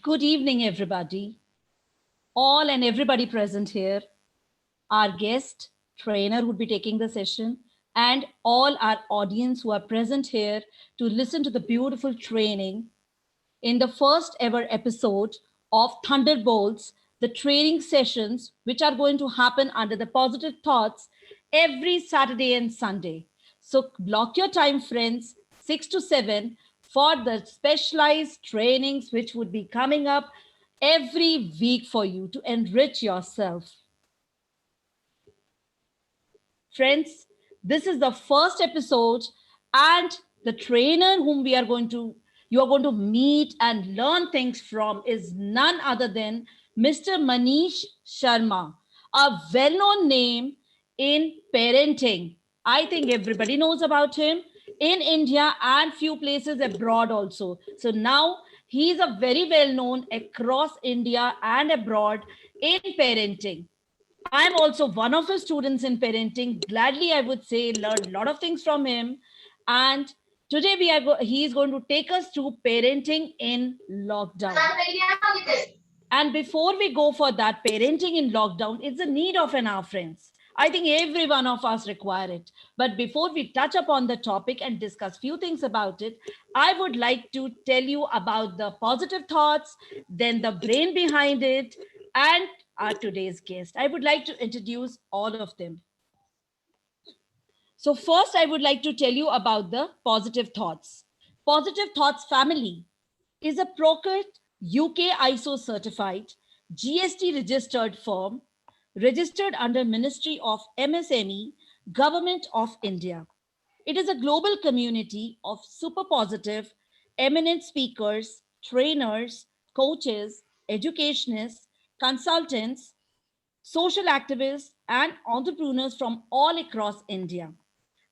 Good evening, everybody. All and everybody present here, our guest, trainer who would be taking the session, and all our audience who are present here to listen to the beautiful training in the first ever episode of Thunderbolts, the training sessions which are going to happen under the positive thoughts every Saturday and Sunday. So block your time, friends, 6 to 7 for the specialized trainings which would be coming up every week for you to enrich yourself. Friends, this is the first episode, and the trainer whom you are going to meet and learn things from is none other than Mr. Manish Sharma, a well-known name in parenting. I think everybody knows about him in India and few places abroad also. So now he is a very well known across India and abroad in parenting. I'm also one of his students in parenting. Gladly, I would say, learned a lot of things from him. And today he is going to take us through parenting in lockdown. And before we go for that, parenting in lockdown, it's a need of an hour, friends. I think every one of us require it. But before we touch upon the topic and discuss few things about it, I would like to tell you about the positive thoughts, then the brain behind it, and our today's guest. I would like to introduce all of them. So first, I would like to tell you about the positive thoughts. Positive Thoughts Family is a Procurt UK ISO certified GST registered firm registered under Ministry of MSME, Government of India. It is a global community of super positive, eminent speakers, trainers, coaches, educationists, consultants, social activists, and entrepreneurs from all across India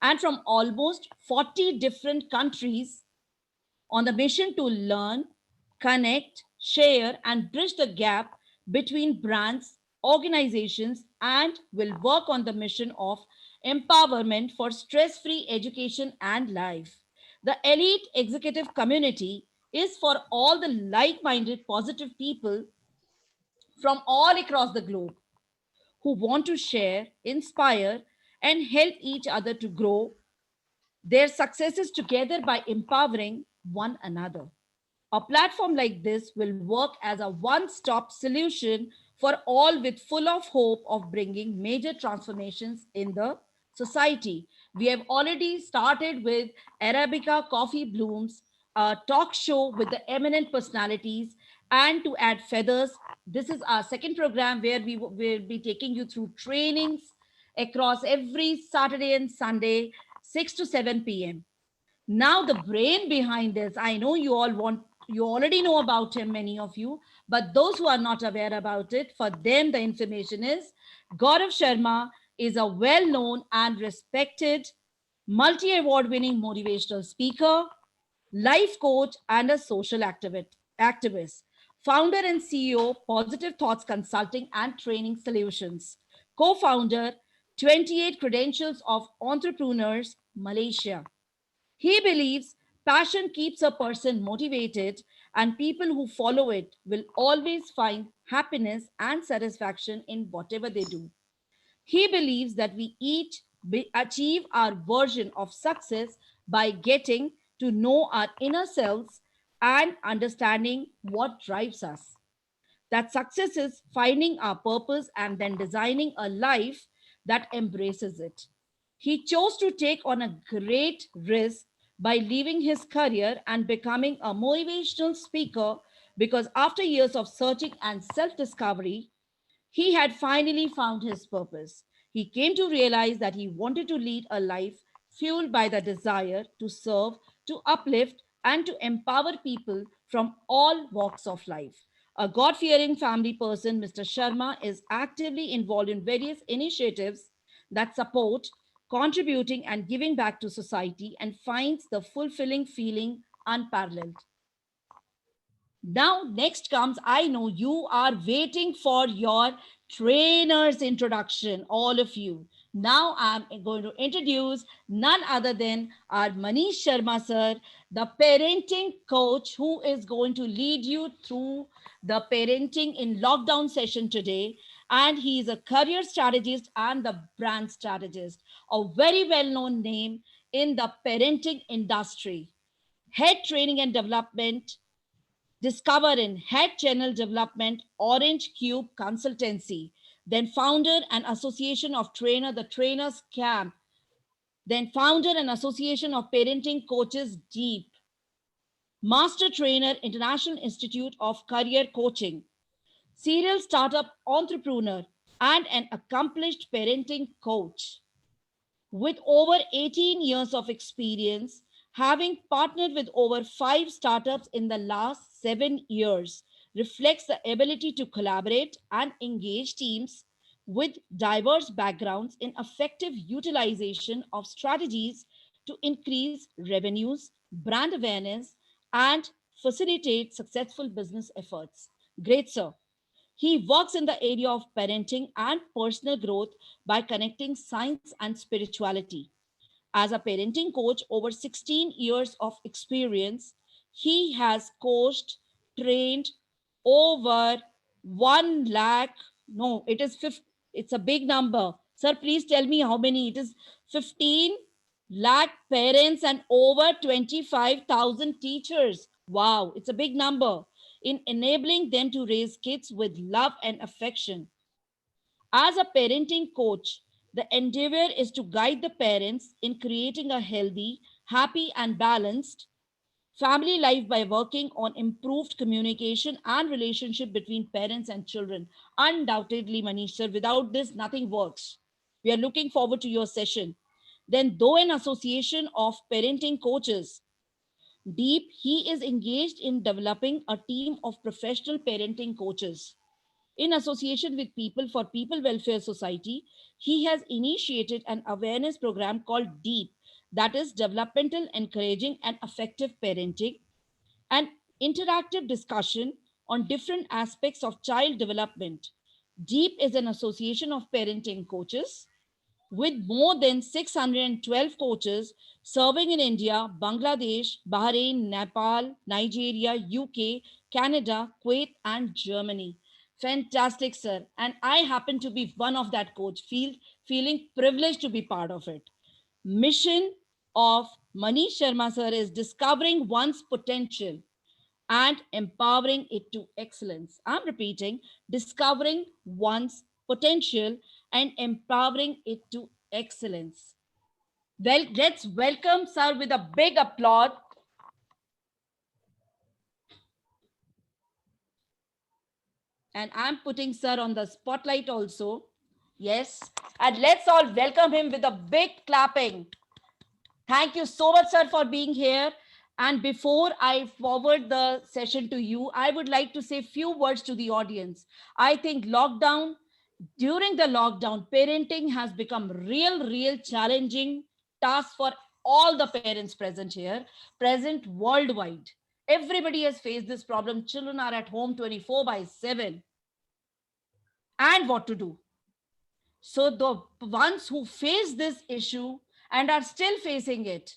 and from almost 40 different countries on the mission to learn, connect, share, and bridge the gap between brands, organizations, and will work on the mission of empowerment for stress free education and life. The elite executive community is for all the like minded positive people from all across the globe who want to share, inspire, and help each other to grow their successes together by empowering one another. A platform like this will work as a one stop solution for all with full of hope of bringing major transformations in the society. We have already started with Arabica Coffee Blooms, a talk show with the eminent personalities. And to add feathers, this is our second program where we will be taking you through trainings across every Saturday and Sunday, 6 to 7 p.m. Now the brain behind this, I know you already know about him, many of you, but those who are not aware about it, for them the information is Gaurav Sharma is a well-known and respected multi-award winning motivational speaker, life coach, and a social activist, founder and CEO, Positive Thoughts Consulting and Training Solutions, co-founder, 28 Credentials of Entrepreneurs, Malaysia. He believes passion keeps a person motivated, and people who follow it will always find happiness and satisfaction in whatever they do. He believes that we each achieve our version of success by getting to know our inner selves and understanding what drives us. That success is finding our purpose and then designing a life that embraces it. He chose to take on a great risk by leaving his career and becoming a motivational speaker because after years of searching and self discovery, he had finally found his purpose. He came to realize that he wanted to lead a life fueled by the desire to serve, to uplift, and to empower people from all walks of life. A God fearing family person, Mr. Sharma is actively involved in various initiatives that support contributing and giving back to society and finds the fulfilling feeling unparalleled. Now, next comes, I know you are waiting for your trainer's introduction, all of you. Now I'm going to introduce none other than our Manish Sharma sir, the parenting coach who is going to lead you through the parenting in lockdown session today. And he is a career strategist and the brand strategist, a very well-known name in the parenting industry. Head training and development, discover in head channel development, Orange Cube Consultancy, then founder and association of trainer, the trainers camp, then founder and association of parenting coaches deep, master trainer, International Institute of Career Coaching, serial startup entrepreneur, and an accomplished parenting coach. With over 18 years of experience, having partnered with over 5 startups in the last 7 years, reflects the ability to collaborate and engage teams with diverse backgrounds in effective utilization of strategies to increase revenues, brand awareness, and facilitate successful business efforts. Great, sir. He works in the area of parenting and personal growth by connecting science and spirituality. As a parenting coach, over 16 years of experience, he has coached, trained over 1 lakh. No, it is 50, it's a big number. Sir, please tell me how many. It is 15 lakh parents and over 25,000 teachers. Wow, it's a big number in enabling them to raise kids with love and affection. As a parenting coach, the endeavor is to guide the parents in creating a healthy, happy, and balanced family life by working on improved communication and relationship between parents and children. Undoubtedly, Manish sir, without this, nothing works. We are looking forward to your session. Then, though an association of parenting coaches, Deep, he is engaged in developing a team of professional parenting coaches. In association with People for People Welfare Society, he has initiated an awareness program called DEEP, that is Developmental Encouraging and Effective Parenting, an interactive discussion on different aspects of child development. DEEP is an association of parenting coaches with more than 612 coaches serving in India, Bangladesh, Bahrain, Nepal, Nigeria, UK, Canada, Kuwait, and Germany. Fantastic, sir. And I happen to be one of that coach, feeling privileged to be part of it. Mission of Manish Sharma sir is discovering one's potential and empowering it to excellence. I'm repeating, discovering one's potential and empowering it to excellence. Well, let's welcome sir with a big applause. And I'm putting sir on the spotlight also. Yes. And let's all welcome him with a big clapping. Thank you so much, sir, for being here. And before I forward the session to you, I would like to say a few words to the audience. I think during the lockdown, parenting has become real challenging task for all the parents present here, present worldwide. Everybody has faced this problem. Children are at home 24 by 7. And what to do? So the ones who face this issue and are still facing it,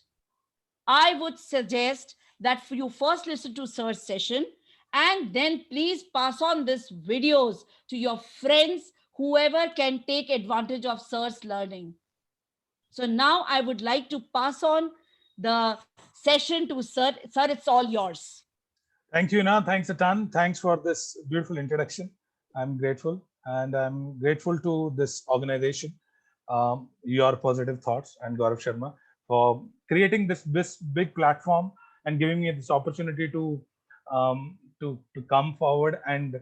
I would suggest that you first listen to Sir's session and then please pass on these videos to your friends, whoever can take advantage of Sir's learning. So now I would like to pass on the session to Sir. Sir, it's all yours. Thank you, Ina. Thanks a ton. Thanks for this beautiful introduction. I'm grateful, and I'm grateful to this organization, Your Positive Thoughts, and Gaurav Sharma for creating this big platform and giving me this opportunity to come forward and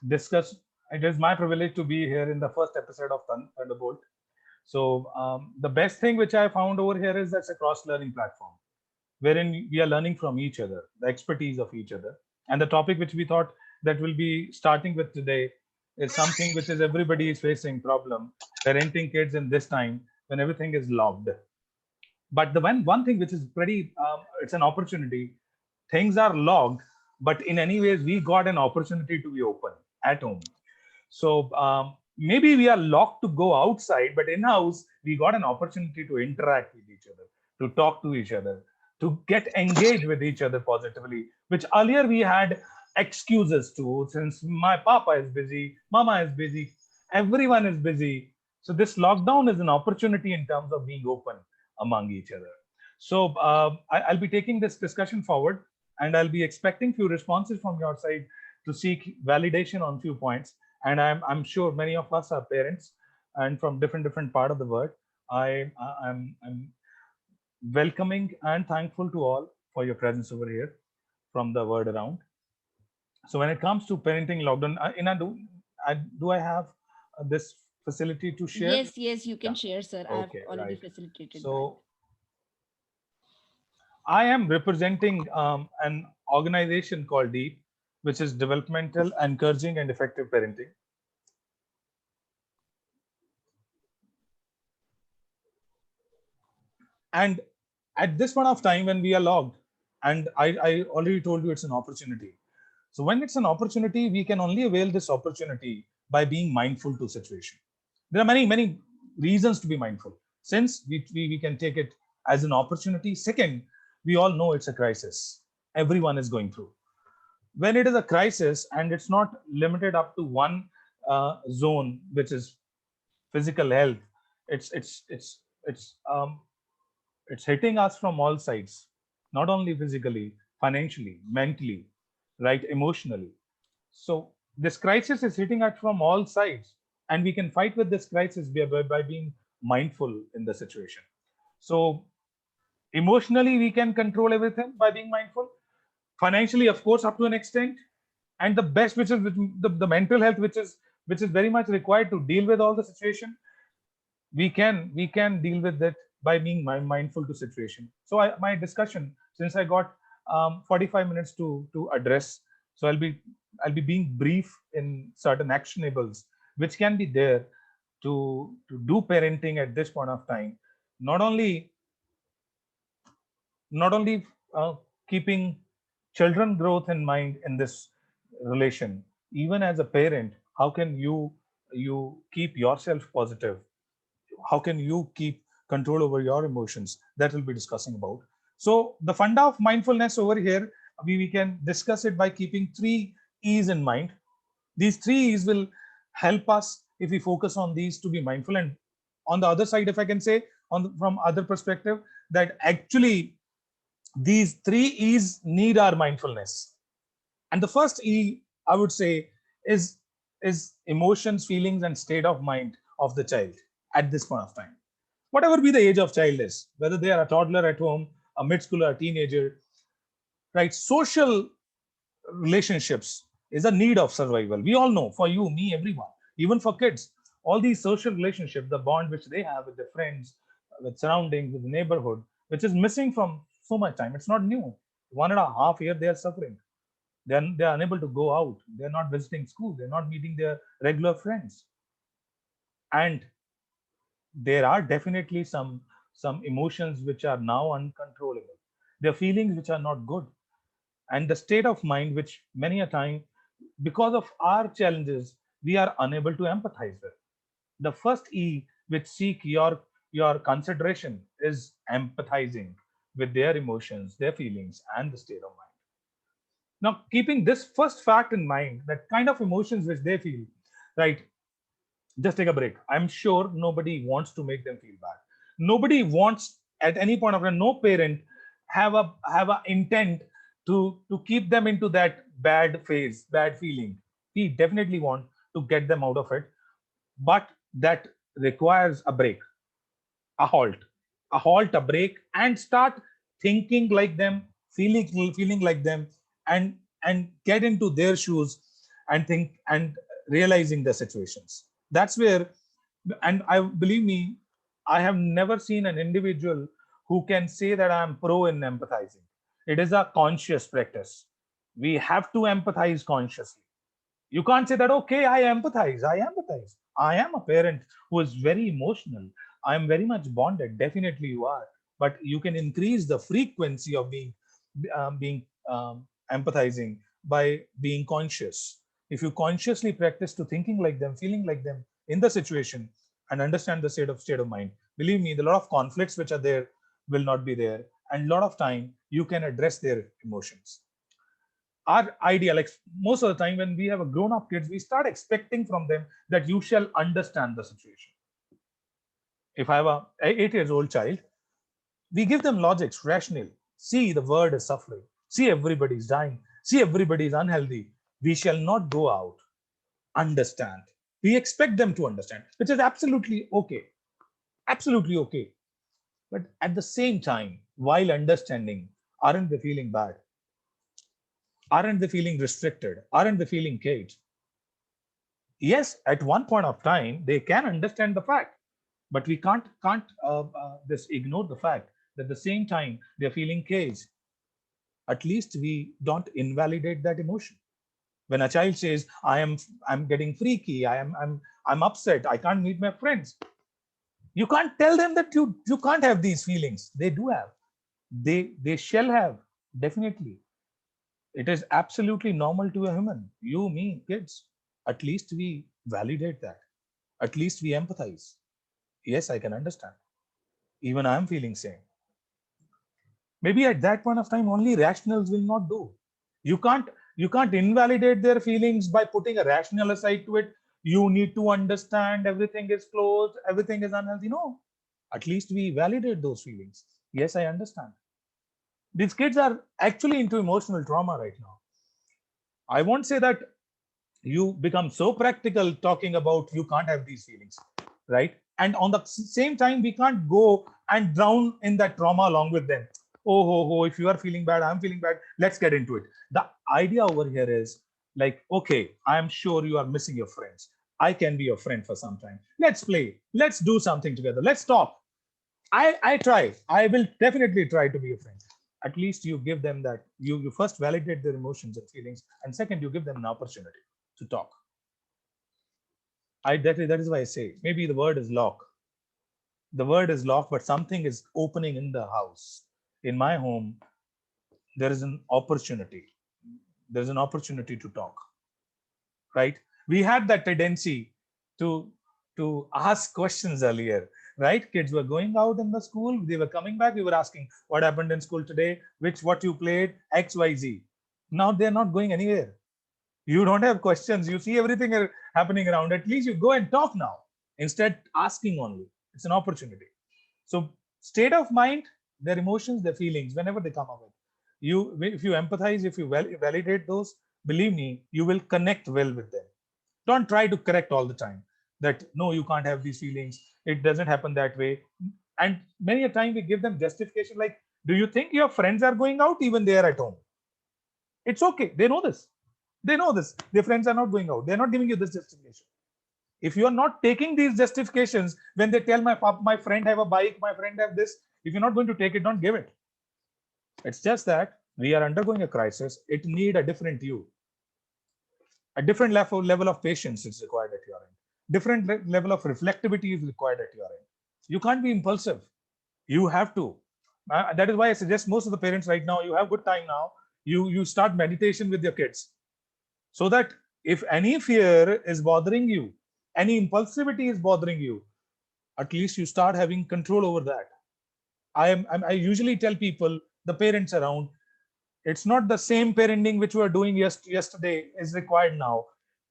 discuss. It is my privilege to be here in the first episode of Thunderbolt. So the best thing which I found over here is that's a cross-learning platform wherein we are learning from each other, the expertise of each other. And the topic which we thought that we'll be starting with today is something which is everybody is facing problem, parenting kids in this time when everything is locked. But the one thing which is pretty, it's an opportunity. Things are locked, but in any ways we got an opportunity to be open at home. So maybe we are locked to go outside, but in house we got an opportunity to interact with each other, to talk to each other, to get engaged with each other positively, which earlier we had excuses to, since my papa is busy, mama is busy, everyone is busy. So this lockdown is an opportunity in terms of being open among each other. So I'll be taking this discussion forward, and I'll be expecting few responses from your side to seek validation on few points. And I'm sure many of us are parents and from different part of the world. I'm welcoming and thankful to all for your presence over here from the world around. So when it comes to parenting lockdown, do I have this facility to share? Yes, yes, you can Yeah. share, sir. I have Okay. already Right. facilitated mine. So I am representing an organization called DEEP, which is Developmental Encouraging and Effective Parenting. And at this point of time, when we are logged, and I already told you it's an opportunity. So when it's an opportunity, we can only avail this opportunity by being mindful to situation. There are many reasons to be mindful. Since we can take it as an opportunity. Second, we all know it's a crisis. Everyone is going through. When it is a crisis and it's not limited up to one zone, which is physical health, it's it's hitting us from all sides, not only physically, financially, mentally, right, emotionally. So this crisis is hitting us from all sides, and we can fight with this crisis by being mindful in the situation. So emotionally, we can control everything by being mindful. Financially, of course, up to an extent, and the best, which is the mental health, which is very much required to deal with all the situation. We can deal with it by being mindful to situation. So my discussion, since I got 45 minutes to address, so I'll be being brief in certain actionables which can be there to do parenting at this point of time. Not only not only uh, keeping children growth in mind in this relation, even as a parent, how can you keep yourself positive, how can you keep control over your emotions, that we'll be discussing about. So the funda of mindfulness over here, we can discuss it by keeping three e's in mind. These three e's will help us if we focus on these to be mindful. And on the other side, if I can say, from other perspective, that actually these three e's need our mindfulness. And the first E, I would say, is emotions, feelings, and state of mind of the child at this point of time. Whatever be the age of child is, whether they are a toddler at home, a mid schooler, a teenager, right? Social relationships is a need of survival. We all know, for you, me, everyone, even for kids, all these social relationships, the bond which they have with their friends, with surroundings, with the neighborhood, which is missing from so much time. It's not new. 1.5 year they are suffering. They're unable to go out. They're not visiting school. They're not meeting their regular friends. And there are definitely some emotions which are now uncontrollable. There are feelings which are not good. And the state of mind which many a time, because of our challenges, we are unable to empathize with. The first E which seek your consideration is empathizing with their emotions, their feelings, and the state of mind. Now, keeping this first fact in mind, that kind of emotions which they feel, right? Just take a break. I'm sure nobody wants to make them feel bad. Nobody wants at any point of time. No parent have a intent to keep them into that bad phase, bad feeling. We definitely want to get them out of it, but that requires a break, a halt, a break, and start thinking like them, feeling like them, and get into their shoes and think and realizing the situations. That's where, and I believe me, I have never seen an individual who can say that I'm pro in empathizing. It is a conscious practice. We have to empathize consciously. You can't say that, okay, I empathize. I am a parent who is very emotional. I am very much bonded. Definitely you are. But you can increase the frequency of being empathizing by being conscious. If you consciously practice to thinking like them, feeling like them, in the situation and understand the state of mind, believe me, the lot of conflicts which are there will not be there, and a lot of time you can address their emotions. Our idea, like most of the time when we have a grown up kids, we start expecting from them that you shall understand the situation. If I have a 8 years old child, we give them logics, rational. See, the world is suffering. See, everybody is dying. See, everybody is unhealthy. We shall not go out. Understand. We expect them to understand, which is absolutely okay. Absolutely okay. But at the same time, while understanding, aren't they feeling bad? Aren't they feeling restricted? Aren't they feeling caged? Yes, at one point of time, they can understand the fact, but we can't just ignore the fact that at the same time they're feeling caged. At least we don't invalidate that emotion. When a child says, I'm getting freaky, I'm upset, I can't meet my friends, you can't tell them that you can't have these feelings. They do have. They shall have, definitely. It is absolutely normal to a human. You, me, kids. At least we validate that. At least we empathize. Yes, I can understand. Even I'm feeling same. Maybe at that point of time, only rationals will not do. You can't invalidate their feelings by putting a rational aside to it. You need to understand everything is closed, everything is unhealthy. No, at least we validate those feelings. Yes, I understand. These kids are actually into emotional trauma right now. I won't say that you become so practical talking about you can't have these feelings, right? And on the same time, we can't go and drown in that trauma along with them. Oh, ho, ho, if you are feeling bad, I'm feeling bad, let's get into it. The idea over here is like, okay, I'm sure you are missing your friends. I can be your friend for some time. Let's play. Let's do something together. Let's talk. I try. I will definitely try to be a friend. At least you give them that. You first validate their emotions and feelings, and second, you give them an opportunity to talk. That is why I say maybe the word is lock. The word is lock, but something is opening in the house. In my home, there is an opportunity. There's an opportunity to talk, right? We had that tendency to to ask questions earlier, right? Kids were going out in the school, they were coming back, we were asking what happened in school today, what you played, XYZ. Now they're not going anywhere. You don't have questions, you see everything happening around. At least you go and talk now instead asking only. It's an opportunity. So state of mind, their emotions, their feelings, whenever they come up with you, if you empathize, if you validate those, believe me, you will connect well with them. Don't try to correct all the time that no, you can't have these feelings, it doesn't happen that way. And many a time we give them justification like, do you think your friends are going out even they are at home? It's okay, they know this. They know this. Their friends are not going out. They're not giving you this justification. If you are not taking these justifications when they tell my friend have a bike, my friend have this, if you're not going to take it, don't give it. It's just that we are undergoing a crisis. It need a different you. A different level of patience is required at your end. Different level of reflectivity is required at your end. You can't be impulsive. You have to. That is why I suggest most of the parents right now, you have good time now. You start meditation with your kids so that if any fear is bothering you, any impulsivity is bothering you, at least you start having control over that. I usually tell people, the parents around, it's not the same parenting which we were doing yesterday is required now.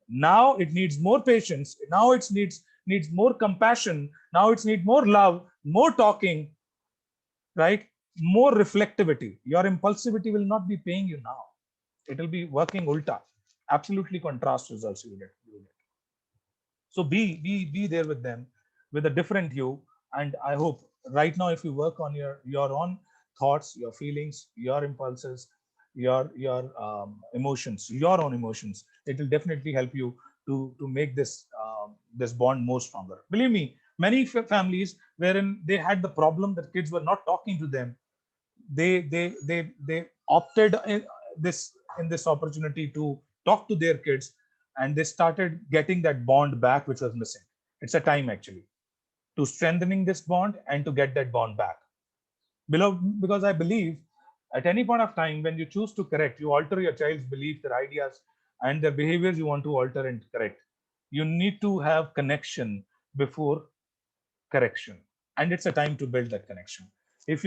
Now it needs more patience. Now it needs more compassion. Now it needs more love, more talking, right? More reflectivity. Your impulsivity will not be paying you now. It will be working ulta. Absolutely contrast results you will get. So be there with them with a different you. And I hope right now, if you work on your own thoughts, your feelings, your impulses, your emotions, your own emotions, it will definitely help you to make this bond more stronger. Believe me, many families wherein they had the problem that kids were not talking to them, they opted in this opportunity to talk to their kids, and they started getting that bond back which was missing. It's a time actually to strengthening this bond and to get that bond back. Because I believe at any point of time when you choose to correct, you alter your child's belief, their ideas, and their behaviors you want to alter and correct. You need to have connection before correction, and it's a time to build that connection. If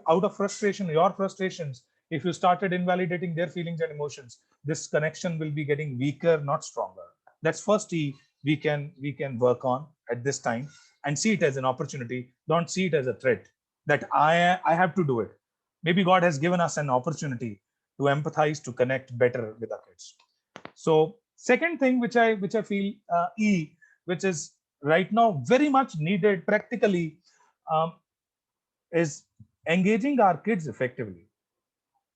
out of frustration, your frustrations, if you started invalidating their feelings and emotions, this connection will be getting weaker, not stronger. That's first T we can work on at this time, and see it as an opportunity. Don't see it as a threat that I have to do it. Maybe God has given us an opportunity to empathize, to connect better with our kids. So second thing which I feel, E, which is right now very much needed practically, um, is engaging our kids effectively.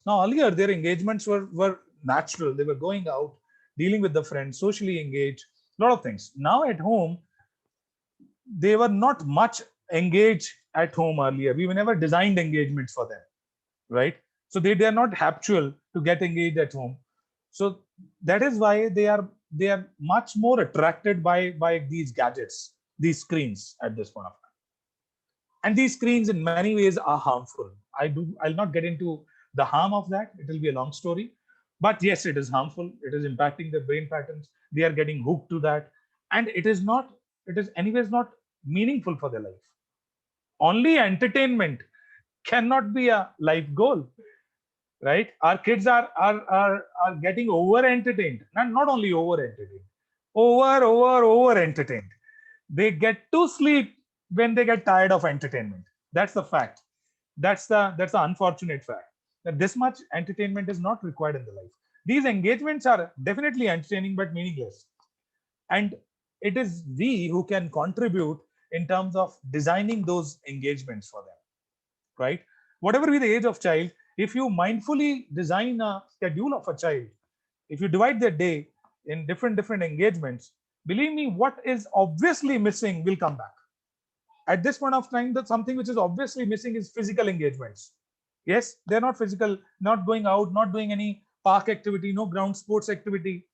Now earlier their engagements were natural. They were going out, dealing with the friends, socially engaged, a lot of things. Now at home they were not much engaged at home earlier. We were never designed engagements for them, right? So they are not habitual to get engaged at home. So that is why they are much more attracted by these gadgets, these screens at this point of time. And these screens in many ways are harmful. I'll not get into the harm of that. It will be a long story. But yes, it is harmful. It is impacting their brain patterns. They are getting hooked to that. And it is anyways not meaningful for their life. Only entertainment cannot be a life goal, right? Our kids are getting over entertained, not only over entertained, over entertained. They get to sleep when they get tired of entertainment. That's the fact. That's the unfortunate fact, that this much entertainment is not required in the life. These engagements are definitely entertaining but meaningless, and it is we who can contribute in terms of designing those engagements for them, right? Whatever be the age of child, if you mindfully design a schedule of a child, if you divide their day in different engagements, believe me, what is obviously missing will come back. At this point of time, that something which is obviously missing is physical engagements. Yes, they're not physical, not going out, not doing any park activity, no ground sports activity.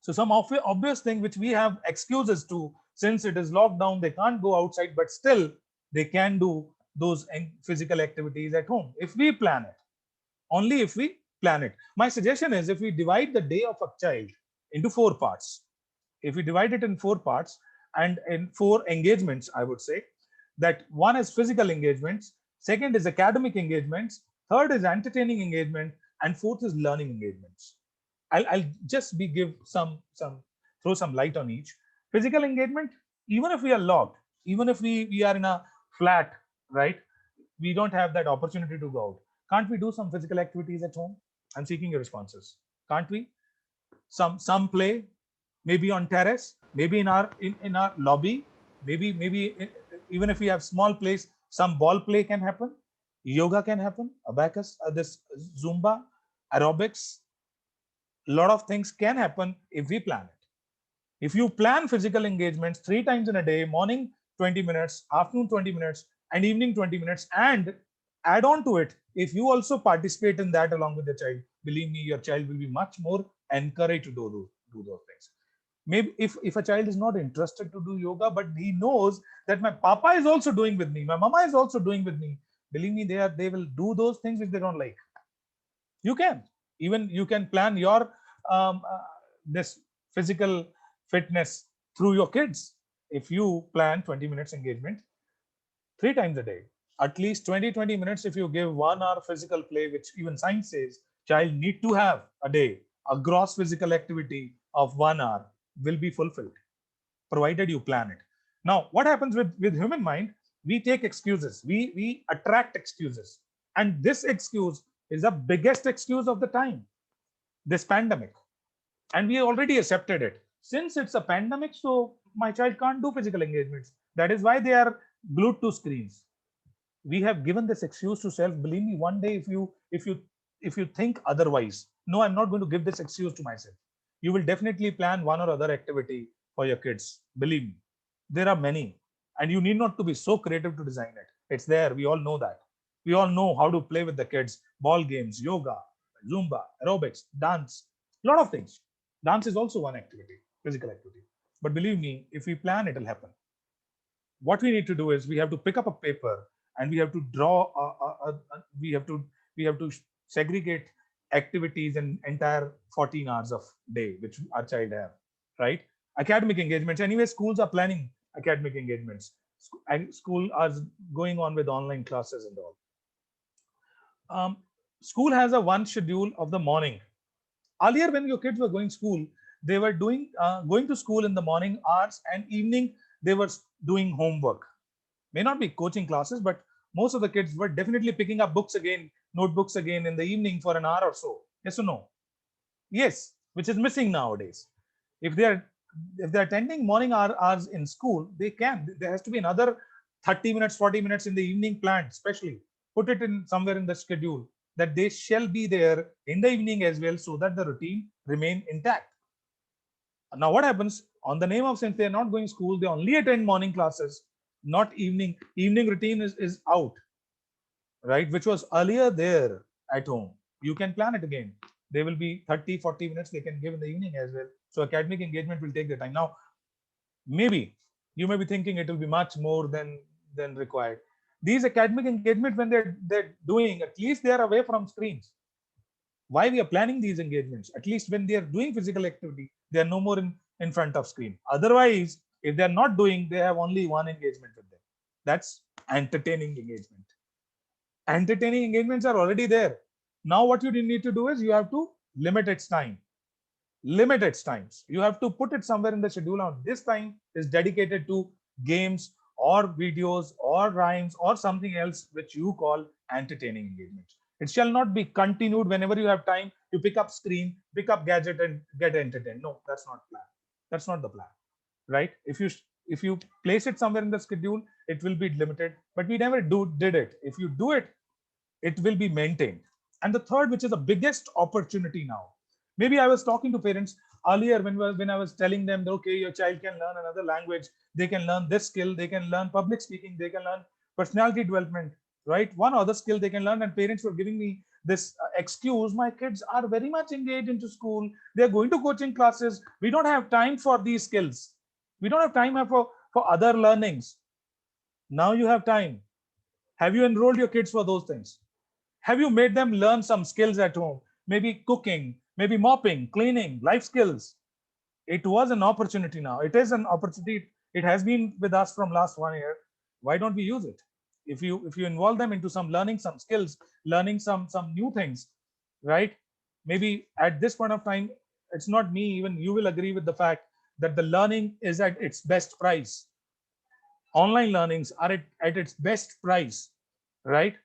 So some obvious thing which we have excuses to, since it is locked down, they can't go outside, but still they can do those physical activities at home if we plan it. Only if we plan it. My suggestion is, if we divide the day of a child into 4 parts, if we divide it in 4 parts and in 4 engagements, I would say that one is physical engagements, second is academic engagements, third is entertaining engagement, and fourth is learning engagements. I'll just give some throw some light on each. Physical engagement, even if we are locked, even if we are in a flat, right? We don't have that opportunity to go out. Can't we do some physical activities at home? I'm seeking your responses. Can't we? Some play, maybe on terrace, maybe in our lobby, maybe even if we have small place, some ball play can happen, yoga can happen, abacus, this Zumba, aerobics. A lot of things can happen if we plan it. If you plan physical engagements 3 times in a day, morning 20 minutes, afternoon 20 minutes, and evening 20 minutes, and add on to it, if you also participate in that along with the child, believe me, your child will be much more encouraged to do those things. Maybe if a child is not interested to do yoga, but he knows that my papa is also doing with me, my mama is also doing with me, believe me, they will do those things which they don't like. You can even you can plan your this physical fitness through your kids. If you plan 20 minutes engagement 3 times a day, at least 20 minutes, if you give 1 hour physical play, which even science says child need to have a day, a gross physical activity of 1 hour will be fulfilled, provided you plan it. Now what happens with human mind, we take excuses, we attract excuses, and this excuse is the biggest excuse of the time, this pandemic. And we already accepted it. Since it's a pandemic, so my child can't do physical engagements. That is why they are glued to screens. We have given this excuse to self. Believe me, one day if you think otherwise, no, I'm not going to give this excuse to myself. You will definitely plan one or other activity for your kids. Believe me, there are many, and you need not to be so creative to design it. It's there. We all know that. We all know how to play with the kids. Ball games, yoga, Zumba, aerobics, dance, a lot of things. Dance is also one activity, physical activity. But believe me, if we plan, it'll happen. What we need to do is we have to pick up a paper and we have to draw we have to segregate activities in entire 14 hours of day which our child have, right? Academic engagements. Anyway, schools are planning academic engagements. And school are going on with online classes and all. Um, School has a one schedule of the morning. Earlier, when your kids were going school, they were doing going to school in the morning hours, and evening they were doing homework. May not be coaching classes, but most of the kids were definitely picking up books again, notebooks again in the evening for an hour or so. Yes or no? Yes, which is missing nowadays. If they are attending morning hours in school, they can. There has to be another 30 minutes, 40 minutes in the evening planned, especially. Put it in somewhere in the schedule that they shall be there in the evening as well, so that the routine remain intact. Now, what happens on the name of, since they are not going school, they only attend morning classes, not evening. Evening routine is out, right? Which was earlier there at home. You can plan it again. There will be 30, 40 minutes they can give in the evening as well. So academic engagement will take the time. Now, maybe you may be thinking it will be much more than required. These academic engagement, when they're doing, at least they are away from screens. Why we are planning these engagements? At least when they are doing physical activity, they are no more in front of screen. Otherwise, if they're not doing, they have only one engagement with them. That's entertaining engagement. Entertaining engagements are already there. Now what you need to do is you have to limit its time. Limit its times. You have to put it somewhere in the schedule. Now this time is dedicated to games or videos or rhymes or something else which you call entertaining engagements. It shall not be continued. Whenever you have time, you pick up screen, pick up gadget and get entertained. No, that's not plan. That's not the plan, right? If you place it somewhere in the schedule, it will be limited. But we never did it. If you do it, it will be maintained. And the third, which is the biggest opportunity now, maybe I was talking to parents earlier when I was telling them that, okay, your child can learn another language, they can learn this skill, they can learn public speaking, they can learn personality development, right? One other skill they can learn. And parents were giving me this excuse: my kids are very much engaged into school, they're going to coaching classes, we don't have time for these skills, we don't have time for other learnings. Now you have time. Have you enrolled your kids for those things? Have you made them learn some skills at home? Maybe cooking, maybe mopping, cleaning, life skills. It was an opportunity now. It is an opportunity. It has been with us from last 1 year. Why don't we use it? If you involve them into some learning, some skills, learning some new things, right? Maybe at this point of time, it's not me, even you will agree with the fact that the learning is at its best price. Online learnings are at its best price, right?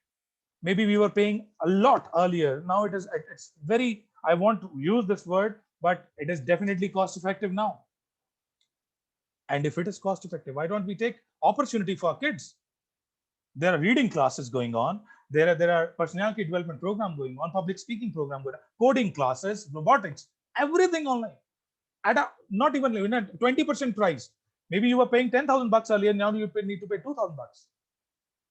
Maybe we were paying a lot earlier. Now it's very, I want to use this word, but it is definitely cost effective now. And if it is cost effective, why don't we take opportunity for our kids? There are reading classes going on, there are personality development program going on, public speaking program going on, coding classes, robotics, everything online at a not even in a 20% price. Maybe you were paying 10,000 bucks earlier, now you need to pay 2,000 bucks,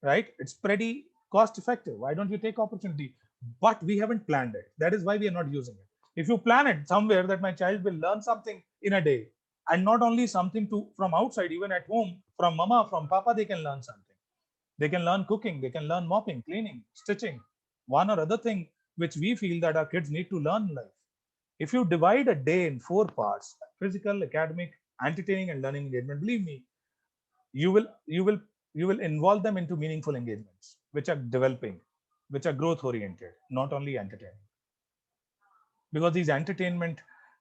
right? It's pretty cost effective. Why don't you take opportunity? But we haven't planned it. That is why we are not using it. If you plan it somewhere that my child will learn something in a day, and not only something to from outside, even at home, from mama, from papa, they can learn something. They can learn cooking, they can learn mopping, cleaning, stitching, one or other thing which we feel that our kids need to learn in life. If you divide a day in 4 parts: physical, academic, entertaining, and learning engagement, believe me, you will you will you will involve them into meaningful engagements which are developing, which are growth oriented, not only entertaining. Because these entertainment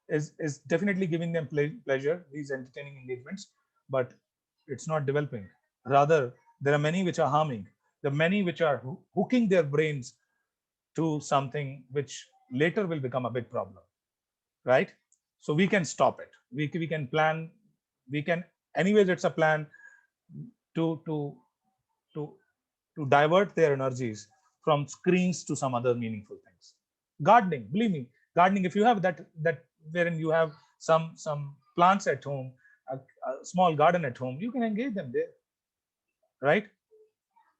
is definitely giving them pleasure, these entertaining engagements, but it's not developing. Rather, there are many which are harming. There are many which are hooking their brains to something which later will become a big problem, right? So we can stop it. We can plan. We can, anyways, it's a plan to to to to divert their energies from screens to some other meaningful things. Gardening, believe me, gardening, if you have that wherein you have some plants at home, a small garden at home, you can engage them there, right?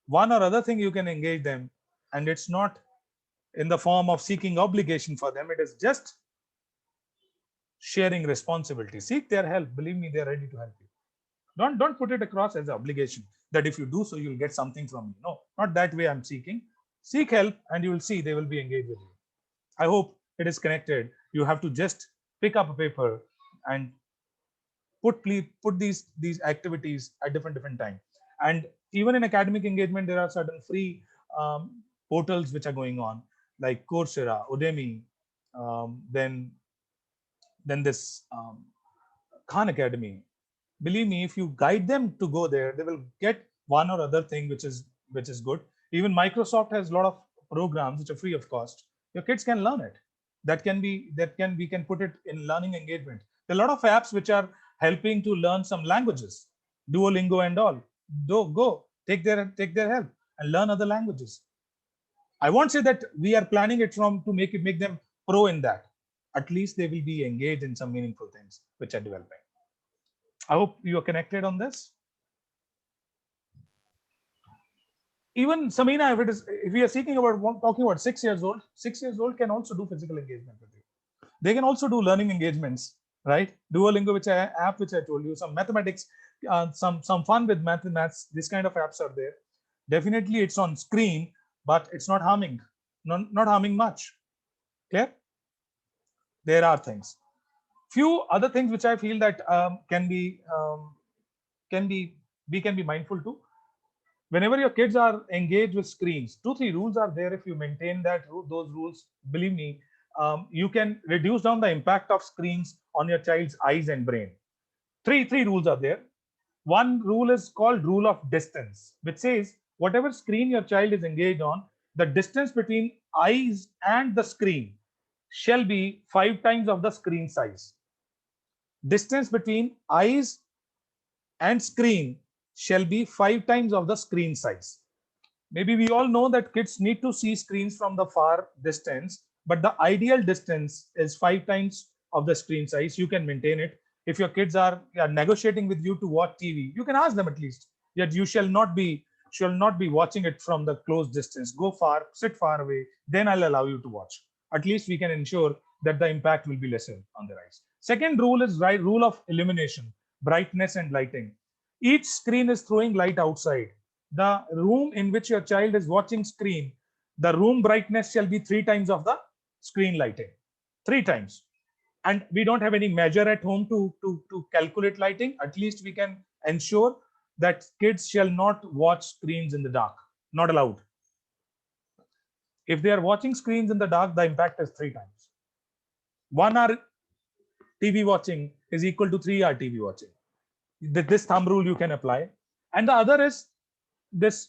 One or other thing you can engage them, and it's not in the form of seeking obligation for them, it is just sharing responsibility. Seek their help, believe me, they're ready to help you. Don't put it across as an obligation that if you do so you'll get something from me. No, not that way. I'm seeking. Seek help and you will see they will be engaged with you. I hope it is connected. You have to just pick up a paper and put these activities at different time. And even in academic engagement, there are certain free portals which are going on, like Coursera, Udemy, then this Khan Academy. Believe me, if you guide them to go there, they will get one or other thing which is good. Even Microsoft has a lot of programs which are free of cost. Your kids can learn it. We can put it in learning engagement. There are a lot of apps which are helping to learn some languages, Duolingo and all. Go take their help and learn other languages. I won't say that we are planning it from to make them pro in that. At least they will be engaged in some meaningful things which are developing. I hope you are connected on this. Even Samina, if we are speaking about talking about 6 years old, 6 years old can also do physical engagement with you. They can also do learning engagements, right? Duolingo, app which I told you, some mathematics, some fun with maths. This kind of apps are there. Definitely, it's on screen, but it's not harming, not harming much. Clear? There are things. Few other things which I feel that we can be mindful to. Whenever your kids are engaged with screens, 2-3 rules are there. If you maintain those rules, believe me, you can reduce down the impact of screens on your child's eyes and brain. Three rules are there. One rule is called rule of distance, which says whatever screen your child is engaged on, the distance between eyes and the screen shall be 5 times of the screen size. Distance between eyes and screen shall be 5 times of the screen size. Maybe we all know that kids need to see screens from the far distance, but the ideal distance is 5 times of the screen size. You can maintain it. If your kids are negotiating with you to watch TV, you can ask them at least. Yet you shall not be watching it from the close distance. Go far, sit far away, then I'll allow you to watch. At least we can ensure that the impact will be lesser on their eyes. Second rule is rule of illumination, brightness and lighting. Each screen is throwing light outside. The room in which your child is watching screen, the room brightness shall be 3 times of the screen lighting. 3 times. And we don't have any measure at home to calculate lighting. At least we can ensure that kids shall not watch screens in the dark. Not allowed. If they are watching screens in the dark, the impact is 3 times. 1 hour TV watching is equal to 3 hour TV watching. This thumb rule you can apply. And the other is this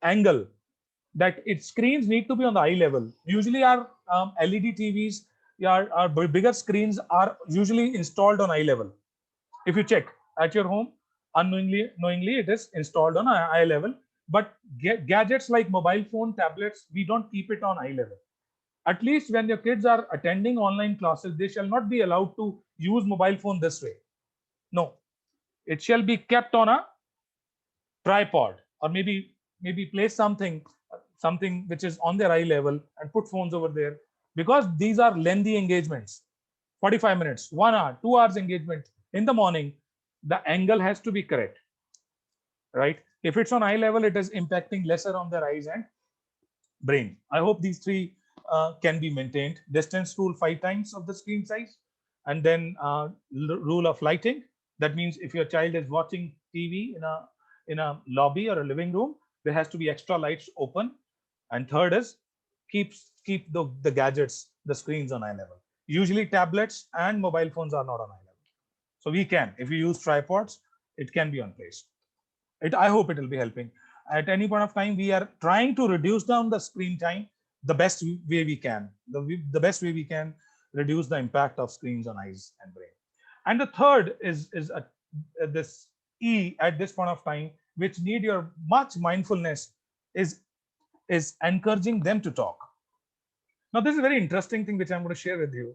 angle, that its screens need to be on the eye level. Usually our LED TVs, our bigger screens are usually installed on eye level. If you check at your home, knowingly it is installed on eye level. But gadgets like mobile phone, tablets, we don't keep it on eye level. At least when your kids are attending online classes, they shall not be allowed to use mobile phone this way. No, it shall be kept on a tripod, or maybe place something which is on their eye level and put phones over there, because these are lengthy engagements. 45 minutes, 1 hour, 2 hours engagement in the morning. The angle has to be correct, right? If it's on eye level, it is impacting lesser on their eyes and brain. I hope these 3 can be maintained. Distance rule, 5 times of the screen size. And then rule of lighting. That means if your child is watching TV in a lobby or a living room, there has to be extra lights open. And third is keep the gadgets, the screens on eye level. Usually tablets and mobile phones are not on eye level. So we can, if you use tripods, it can be on place. I hope it will be helping. At any point of time, we are trying to reduce down the screen time the best way we can. The best way we can reduce the impact of screens on eyes and brain. And the third is this E at this point of time, which need your much mindfulness, is encouraging them to talk. Now, this is a very interesting thing which I'm going to share with you.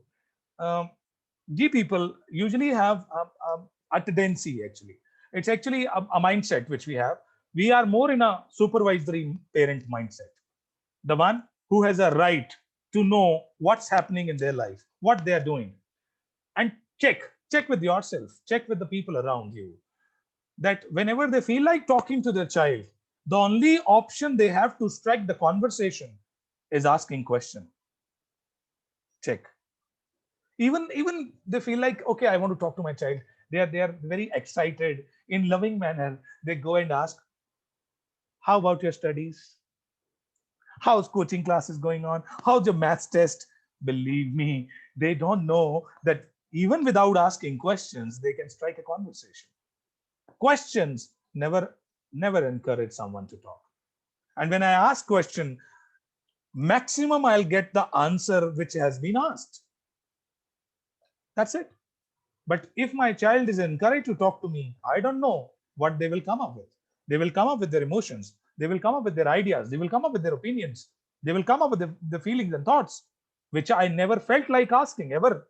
G people usually have a tendency, actually. It's actually a mindset which we have. We are more in a supervisory parent mindset. The one who has a right to know what's happening in their life, what they are doing. And check with yourself, check with the people around you, that whenever they feel like talking to their child, the only option they have to strike the conversation is asking question. Check. Even they feel like, okay, I want to talk to my child, They are very excited in loving manner. They go and ask, how about your studies? How's coaching classes going on? How's your maths test? Believe me, they don't know that even without asking questions, they can strike a conversation. Questions never encourage someone to talk. And when I ask question, maximum I'll get the answer which has been asked. That's it. But if my child is encouraged to talk to me, I don't know what they will come up with. They will come up with their emotions. They will come up with their ideas. They will come up with their opinions. They will come up with the feelings and thoughts, which I never felt like asking ever.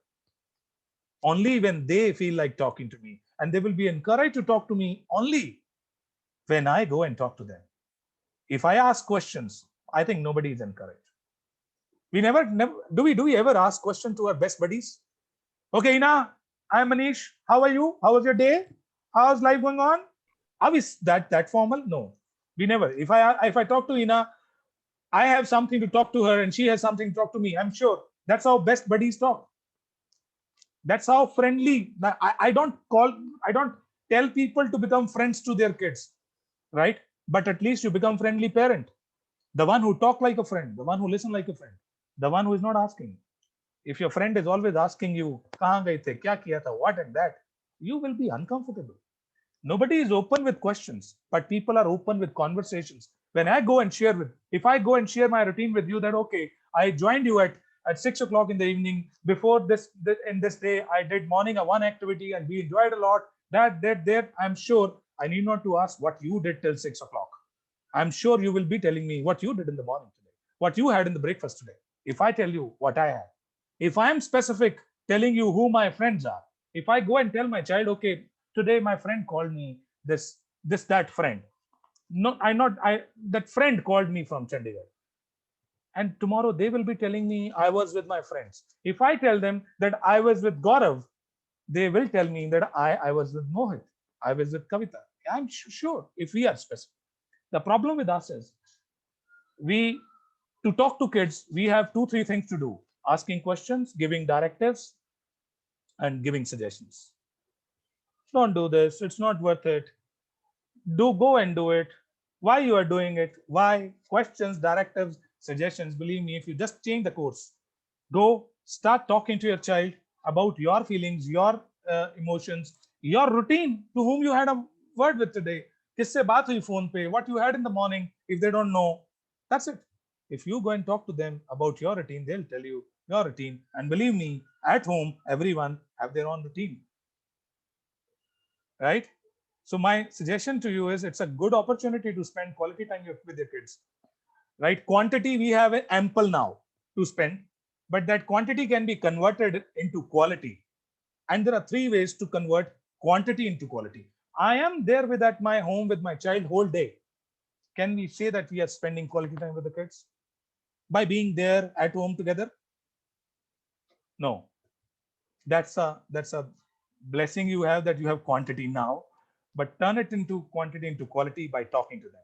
Only when they feel like talking to me. And they will be encouraged to talk to me only when I go and talk to them. If I ask questions, I think nobody is encouraged. We never do we ever ask question to our best buddies? Okay, Ina, I'm Manish. How are you? How was your day? How's life going on? Are we that formal? No, we never. If I talk to Ina, I have something to talk to her, and she has something to talk to me. I'm sure that's how best buddies talk. That's how friendly. I don't tell people to become friends to their kids, right? But at least you become friendly parent. The one who talk like a friend, the one who listen like a friend, the one who is not asking. If your friend is always asking you, kahan gaye the, kya kiya tha, what and that, you will be uncomfortable. Nobody is open with questions, but people are open with conversations. When I go and share with, if I go and share my routine with you, that okay, I joined you at 6 o'clock in the evening. Before this in this day, I did morning a one activity and we enjoyed a lot. That I'm sure I need not to ask what you did till 6 o'clock. I'm sure you will be telling me what you did in the morning today, what you had in the breakfast today. If I tell you what I had, if I'm specific, telling you who my friends are, if I go and tell my child, okay, today my friend called me that friend. No, I not I that friend called me from Chandigarh. And tomorrow they will be telling me I was with my friends. If I tell them that I was with Gaurav, they will tell me that I was with Mohit, I was with Kavita. I'm sure if we are specific. The problem with us is we to talk to kids, we have two, three things to do: asking questions, giving directives, and giving suggestions. Don't do this, it's not worth it. Do go and do it. Why you are doing it? Why? Questions, directives, suggestions. Believe me, if you just change the course, go start talking to your child about your feelings, your emotions, your routine, to whom you had a word with today. किससे बात हुई phone पे? What you had in the morning? If they don't know, that's it. If you go and talk to them about your routine, they'll tell you your routine. And believe me, at home, everyone have their own routine, right? So my suggestion to you is it's a good opportunity to spend quality time with your kids, right? Quantity we have ample now to spend, but that quantity can be converted into quality. And there are three ways to convert quantity into quality. I am there with at my home with my child whole day. Can we say that we are spending quality time with the kids by being there at home together? No. That's a blessing you have, that you have quantity now, but turn it into quantity into quality by talking to them.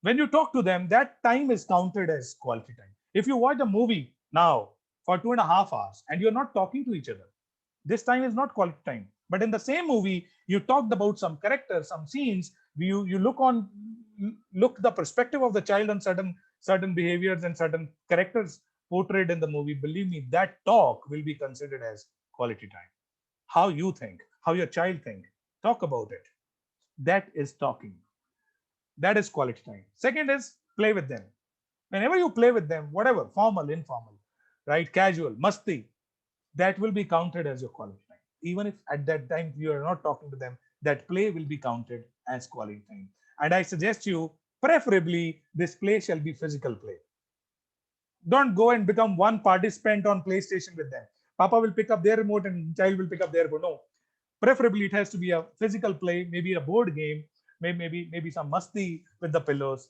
When you talk to them, that time is counted as quality time. If you watch a movie now for 2.5 hours and you're not talking to each other, this time is not quality time. But in the same movie, you talked about some characters, some scenes. You look the perspective of the child on certain behaviors and certain characters portrayed in the movie. Believe me, that talk will be considered as quality time. How you think, how your child think, talk about it. That is talking. That is quality time. Second is play with them. Whenever you play with them, whatever, formal, informal, right, casual, musti, that will be counted as your quality time. Even if at that time you are not talking to them, that play will be counted as quality time. And I suggest you, preferably, this play shall be physical play. Don't go and become one participant on PlayStation with them. Papa will pick up their remote and child will pick up their remote. No, preferably it has to be a physical play, maybe a board game, maybe some musti with the pillows,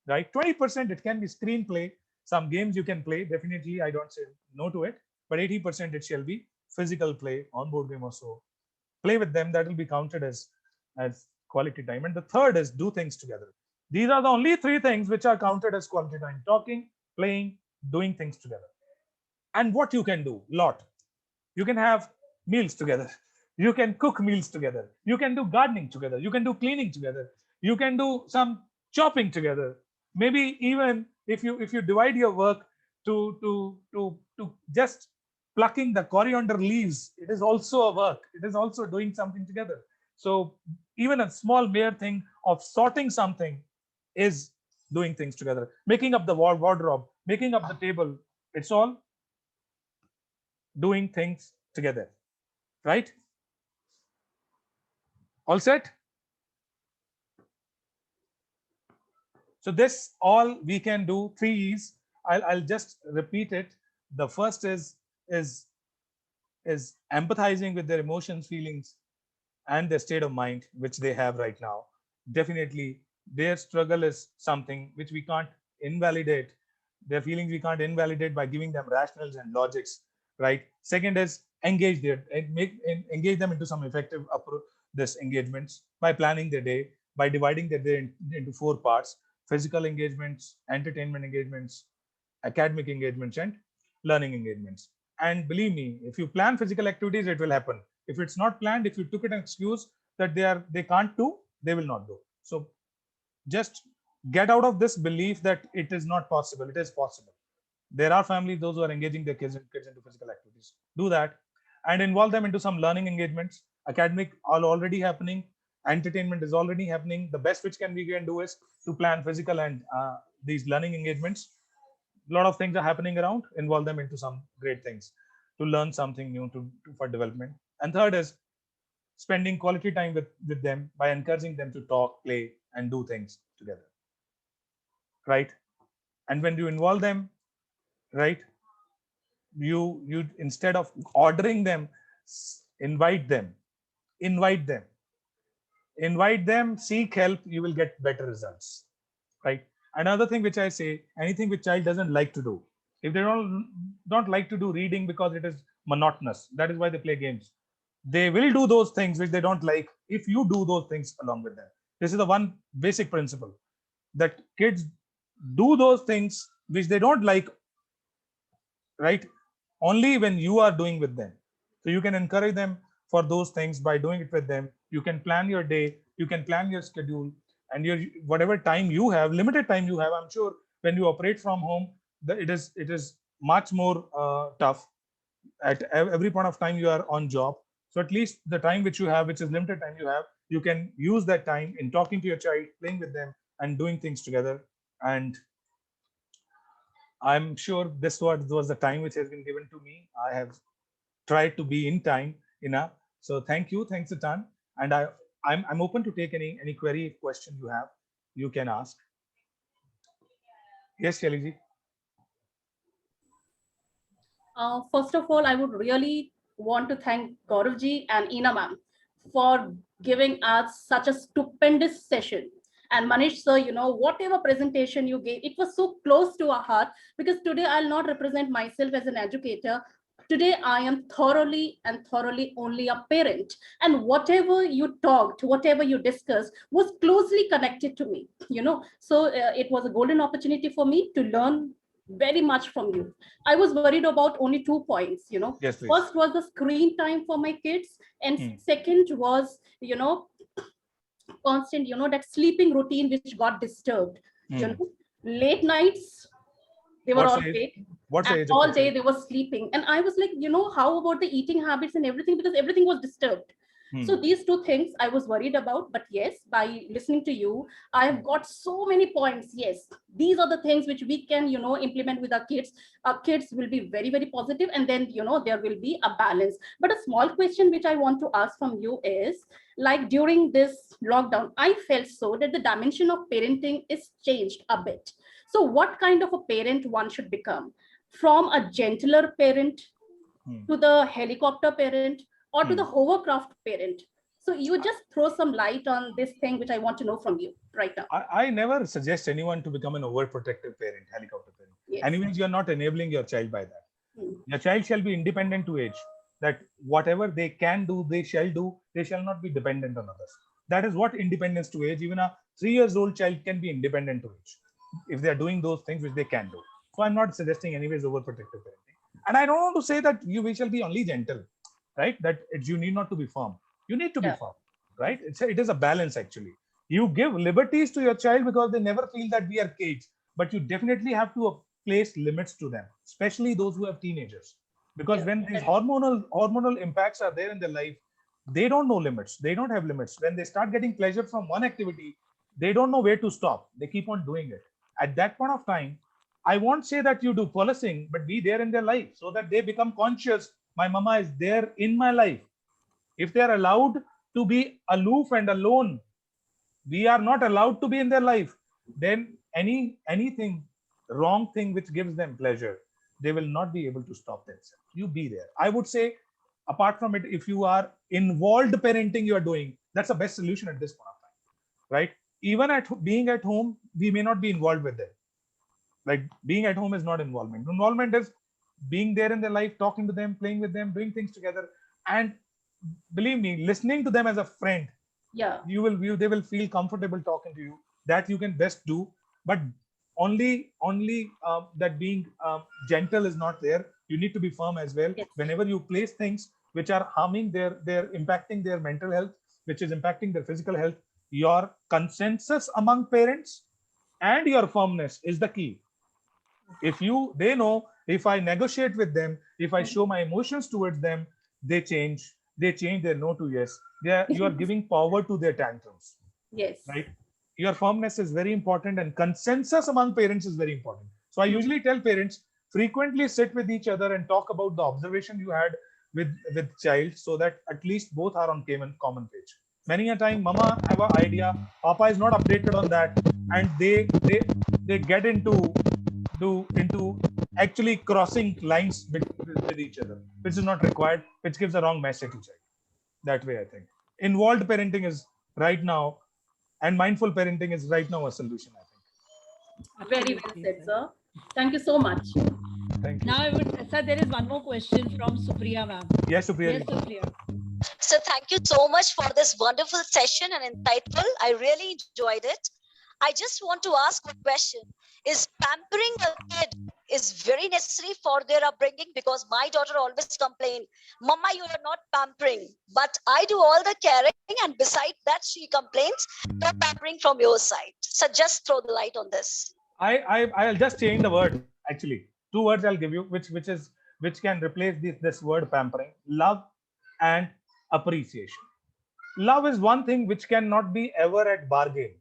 right? 20% it can be screenplay. Some games you can play. Definitely, I don't say no to it, but 80% it shall be physical play on board game or so. Play with them. That will be counted as quality time. And the third is do things together. These are the only three things which are counted as quality time: talking, playing, doing things together. And what you can do, lot. You can have meals together. You can cook meals together. You can do gardening together. You can do cleaning together. You can do some chopping together. Maybe even if you divide your work to just plucking the coriander leaves, it is also a work. It is also doing something together. So even a small mere thing of sorting something is doing things together. Making up the wardrobe, making up the table, it's all doing things together, right? All set? So this all we can do. Three E's. I'll just repeat it. The first is is empathizing with their emotions, feelings, and their state of mind, which they have right now. Definitely, their struggle is something which we can't invalidate. Their feelings we can't invalidate by giving them rationals and logics, right? Second is engage their and engage them into some effective approach. This engagements by planning their day, by dividing their day into four parts: physical engagements, entertainment engagements, academic engagements, and learning engagements. And believe me, if you plan physical activities, it will happen. If it's not planned, if you took it an excuse that they can't do, they will not do. So just get out of this belief that it is not possible. It is possible. There are families, those who are engaging their kids into physical activities. Do that and involve them into some learning engagements. Academic are already happening. Entertainment is already happening. The best which we can do is to plan physical and these learning engagements. A lot of things are happening around. Involve them into some great things to learn something new for development. And third is spending quality time with them by encouraging them to talk, play, and do things together, right? And when you involve them, right, you instead of ordering them, invite them, invite them, invite them, seek help, you will get better results, right? Another thing which I say, anything which child doesn't like to do, if they don't like to do reading because it is monotonous, that is why they play games. They will do those things which they don't like if you do those things along with them. This is the one basic principle, that kids do those things which they don't like, right, only when you are doing with them. So you can encourage them for those things by doing it with them. You can plan your day, you can plan your schedule, and your whatever time you have, limited time you have. I'm sure when you operate from home, it is much more tough. At every point of time you are on job, so at least the time which you have, which is limited time you have, you can use that time in talking to your child, playing with them, and doing things together. And I'm sure this was the time which has been given to me. I have tried to be in time enough. So thank you, thanks a ton. And I'm open to take any query, question you have, you can ask. Yes, Shelly. First of all, I would really want to thank Gauravji and Ina ma'am for giving us such a stupendous session. And Manish sir, whatever presentation you gave, it was so close to our heart, because today I'll not represent myself as an educator. Today I am thoroughly and thoroughly only a parent. And whatever you talked, whatever you discussed was closely connected to me. So it was a golden opportunity for me to learn very much from you. I was worried about only 2 points. Yes, please. First was the screen time for my kids, and second was, constant, that sleeping routine which got disturbed. Late nights, they were What's all the age? awake, What's the and age of all the day child? they were sleeping. And I was like, how about the eating habits and everything? Because everything was disturbed. So these two things I was worried about. But yes, by listening to you, I have got so many points. Yes, these are the things which we can, implement with our kids. Our kids will be very, very positive, and then, there will be a balance. But a small question which I want to ask from you is, like, during this lockdown, I felt so that the dimension of parenting is changed a bit. So what kind of a parent one should become? From a gentler parent to the helicopter parent, or to the hovercraft parent? So you just throw some light on this thing which I want to know from you right now. I never suggest anyone to become an overprotective parent, helicopter parent. Yes. Anyways, you're not enabling your child by that. Your child shall be independent to age, that whatever they can do, they shall do. They shall not be dependent on others. That is what independence to age. Even a 3 years old child can be independent to age if they are doing those things which they can do. So I'm not suggesting anyways overprotective parenting. And I don't want to say that we shall be only gentle, right? That it's, you need not to be firm. You need to be Yeah. firm, right? It is a balance actually. You give liberties to your child because they never feel that we are caged, but you definitely have to place limits to them, especially those who have teenagers. Because Yeah. when these hormonal impacts are there in their life, they don't know limits. They don't have limits. When they start getting pleasure from one activity, they don't know where to stop. They keep on doing it. At that point of time, I won't say that you do policing, but be there in their life so that they become conscious. My mama is there in my life. If they are allowed to be aloof and alone, we are not allowed to be in their life. Then anything wrong thing which gives them pleasure, they will not be able to stop themselves. You be there. I would say, apart from it, if you are involved parenting, you are doing, that's the best solution at this point of time, right? Even at being at home, we may not be involved with them. Like being at home is not involvement. Involvement is being there in their life, talking to them, playing with them, doing things together, and believe me, listening to them as a friend. Yeah. They will feel comfortable talking to you. That you can best do. But only that being gentle is not there. You need to be firm as well. Yes. Whenever you place things which are harming their impacting their mental health, which is impacting their physical health, your consensus among parents and your firmness is the key. If you they know, if I negotiate with them, if I show my emotions towards them, they change their no to yes. You are giving power to their tantrums, Yes. right? Your firmness is very important, and consensus among parents is very important. So I usually tell parents, frequently sit with each other and talk about the observation you had with child, so that at least both are on common page. Many a time mama have an idea, papa is not updated on that, and they get into actually crossing lines with each other, which is not required, which gives a wrong message to child. That way, I think involved parenting is right now, and mindful parenting is right now a solution, I think. Very well Absolutely, said, sir. sir. Thank you so much. Thank you. Now I would, sir, there is one more question from Supriya ma'am. Yes, Supriya Yes, ji. Supriya. So thank you so much for this wonderful session and insightful. I really enjoyed it. I just want to ask a question. Is pampering a kid is very necessary for their upbringing? Because my daughter always complained, Mama, you are not pampering. But I do all the caring, and besides that, she complains, no pampering from your side. So just throw the light on this. I'll just change the word. Actually, two words I'll give you, which can replace this word pampering: love and appreciation. Love is one thing which cannot be ever at bargain.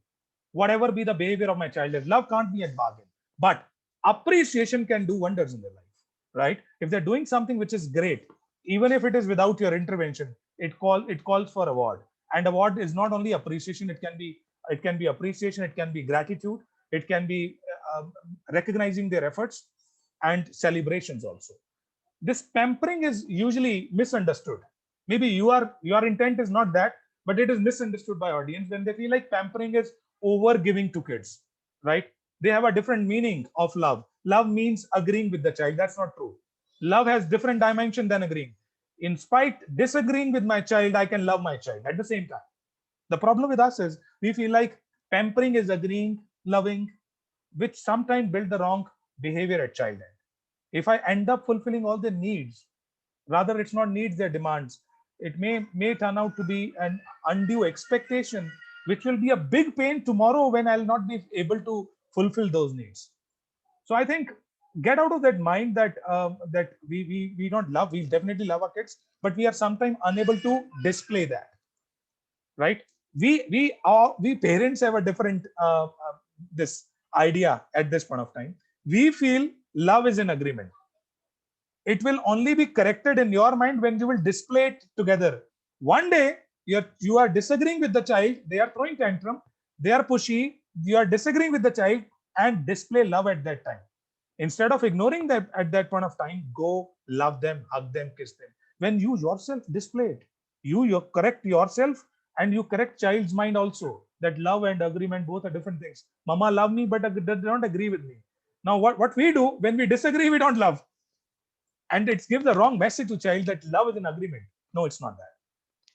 Whatever be the behavior of my child is, love can't be at bargain. But appreciation can do wonders in their life, right? If they're doing something which is great, even if it is without your intervention, it calls for award. And award is not only appreciation; it can be appreciation, it can be gratitude, it can be recognizing their efforts and celebrations also. This pampering is usually misunderstood. Maybe your intent is not that, but it is misunderstood by audience when they feel like pampering is over giving to kids, right? They have a different meaning of love. Love means agreeing with the child. That's not true. Love has different dimension than agreeing. In spite disagreeing with my child, I can love my child at the same time. The problem with us is we feel like pampering is agreeing, loving, which sometimes build the wrong behavior at child end. If I end up fulfilling all their needs, rather it's not needs, their demands, it may turn out to be an undue expectation, which will be a big pain tomorrow when I'll not be able to fulfill those needs. So I think get out of that mind that we don't love. We definitely love our kids, but we are sometimes unable to display that, right? We parents have a different this idea at this point of time. We feel love is an agreement. It will only be corrected in your mind when you will display it together. One day you are disagreeing with the child, they are throwing tantrum, they are pushy, you are disagreeing with the child, and display love at that time. Instead of ignoring them at that point of time, go love them, hug them, kiss them. When you yourself display it, you correct yourself, and you correct child's mind also, that love and agreement both are different things. Mama love me, but they don't agree with me. Now what we do when we disagree, we don't love, and it gives the wrong message to child that love is an agreement. No, it's not that.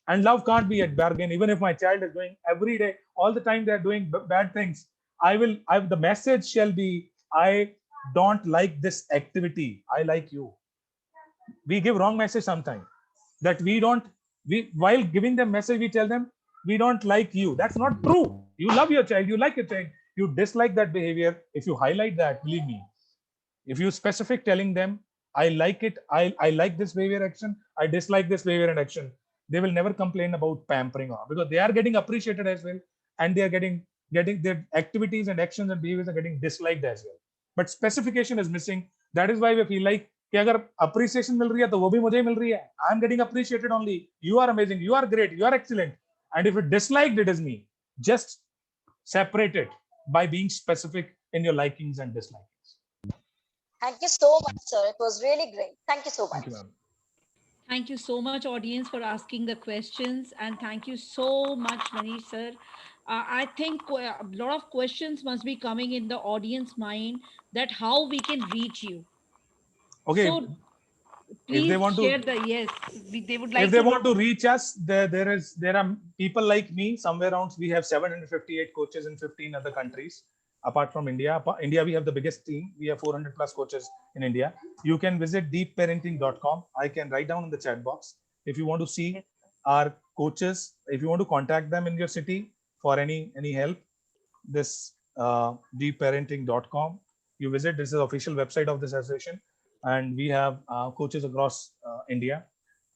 And love can't be at bargain. Even if my child is doing every day, all the time they're doing bad things, the message shall be, I don't like this activity, I like you. We give wrong message sometimes. that while giving them message, we tell them we don't like you. That's not true. You love your child, you like your child, you dislike that behavior. If you highlight that, believe me, if you specific telling them, I like it, I like this behavior action, I dislike this behavior and action, they will never complain about pampering on, because they are getting appreciated as well, and they are getting their activities and actions and behaviors are getting disliked as well. But specification is missing. That is why we feel like कि अगर appreciation मिल रही है तो वो भी मुझे मिल रही है. I'm getting appreciated only. You are amazing. You are great. You are excellent. And if it disliked, it is me. Just separate it by being specific in your likings and dislikings. Thank you so much, sir. It was really great. Thank you so much. Thank you, ma'am. Thank you so much, audience, for asking the questions. And thank you so much, Manish, sir. I think a lot of questions must be coming in the audience mind that how we can reach you. Okay. So please they want to, share the, yes, they would like if they to want to reach us, there are people like me somewhere around. We have 758 coaches in 15 other countries apart from India. India, we have the biggest team. We have 400 plus coaches in India. You can visit deepparenting.com. I can write down in the chat box if you want to see our coaches. If you want to contact them in your city for any help, this deepparenting.com. You visit. This is the official website of this association, and we have coaches across India,